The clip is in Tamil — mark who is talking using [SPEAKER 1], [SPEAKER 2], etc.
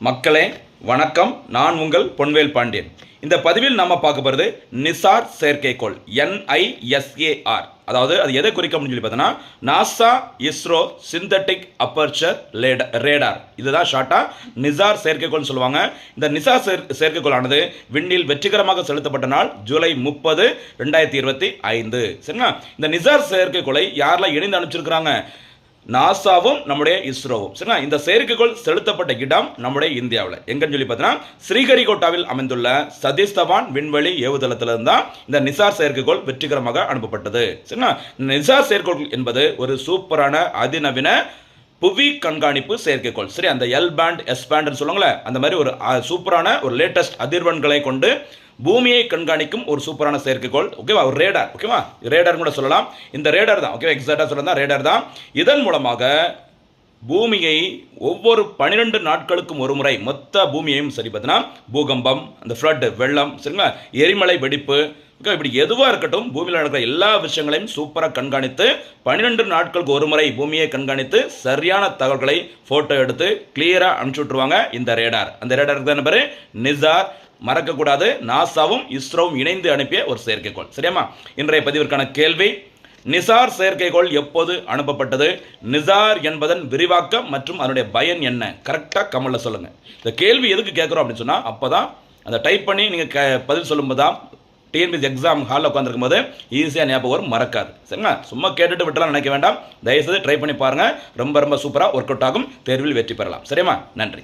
[SPEAKER 1] மக்களே வணக்கம். நான் உங்கள் பொன்வேல் பாண்டியன். இந்த பதிவில் நம்ம பார்க்க போகிறது நிசார் செயற்கைக்கோள் NISAR. அதாவது அது எதை குறிக்க அப்படின்னு சொல்லி பார்த்தோன்னா NASA ISRO synthetic aperture radar. இதுதான் ஷார்ட்டாக நிசார் செயற்கைக்கோள்னு சொல்லுவாங்க. இந்த நிசார் செயற்கைக்கோளானது விண்ணில் வெற்றிகரமாக செலுத்தப்பட்ட நாள் ஜூலை 30, 2025. சரிங்களா? இந்த நிசார் செயற்கைக்கோளை யாரெல்லாம் இணைந்து அனுப்பிச்சிருக்கிறாங்க? நாசாவும் நம்முடைய இஸ்ரோவும். சரிங்களா? இந்த செயற்கைக்கோள் செலுத்தப்பட்ட இடம் நம்முடைய இந்தியாவில் எங்கன்னு சொல்லி பார்த்தீங்கன்னா ஸ்ரீஹரிகோட்டாவில் அமைந்துள்ள சதீஷ் தவான் விண்வெளி ஏவுதளத்திலிருந்து தான் இந்த நிசார் செயற்கைக்கோள் வெற்றிகரமாக அனுப்பப்பட்டது. சரிங்களா? நிசார் செயற்கைக்கோள் என்பது ஒரு சூப்பரான அதிநவீன புவி கண்காணிப்பு செயற்கைக்கோள். சரி, அந்த எல் பேண்ட் எஸ் பேண்ட் சொல்லுவாங்களே, அந்த மாதிரி ஒரு சூப்பரான ஒரு லேட்டஸ்ட் அதிர்வெண்களை கொண்டு பூமியை கண்காணிக்கும் ஒரு சூப்பரான செயற்கைக்கோள். ஓகேவா? ஒரு ரேடார். ஓகேவா? ரேடார் கூட சொல்லலாம். இந்த ரேடார் தான். ஓகேவா? எக்ஸாக்டாக சொல்லலாம், ரேடார் தான். இதன் மூலமாக பூமியை ஒவ்வொரு 12 நாட்களுக்கும் ஒரு முறை மொத்த பூமியையும் சரி பார்த்தீங்கன்னா பூகம்பம், அந்த ஃப்ளட், வெள்ளம், சரிங்களா, எரிமலை வெடிப்பு, இப்படி எதுவாக இருக்கட்டும் பூமியில் நடக்கிற எல்லா விஷயங்களையும் சூப்பராக கண்காணித்து 12 நாட்களுக்கு ஒரு முறை பூமியை கண்காணித்து சரியான தகவல்களை ஃபோட்டோ எடுத்து கிளியராக அனுப்பிச்சு விட்டுருவாங்க இந்த ரேடார். அந்த ரேடாருக்கு தான் பேர் நிசார். மறக்கக்கூடாது, நாசாவும் இஸ்ரோவும் இணைந்து அனுப்பிய ஒரு செயற்கைக்கோள். சரியாமா? இன்றைய பதிவிற்கான கேள்வி: நிசார் செயற்கைக்கோள் எப்போது அனுப்பப்பட்டது? நிசார் என்பதன் விரிவாக்கம் மற்றும் அதனுடைய பயன் என்ன? கரெக்டாக கமெண்ட்ல சொல்லுங்க. இந்த கேள்வி எதுக்கு கேட்குறோம் அப்படின்னு சொன்னால் அப்போதான் அதை டைப் பண்ணி நீங்கள் பதில் சொல்லும்போது தான் டிஎன்பிஎஸ்சி எக்ஸாம் ஹாலில் உட்காந்துருக்கும் போது ஈஸியாக ஞாபகம் வரும், மறக்காது. சரிங்களா? சும்மா கேட்டுட்டு விட்டலாம் நினைக்க வேண்டாம். தயவுசெய்து ட்ரை பண்ணி பாருங்கள். ரொம்ப ரொம்ப சூப்பராக ஒர்க் அவுட் ஆகும். தேர்வில் வெற்றி பெறலாம். சரியாமா? நன்றி.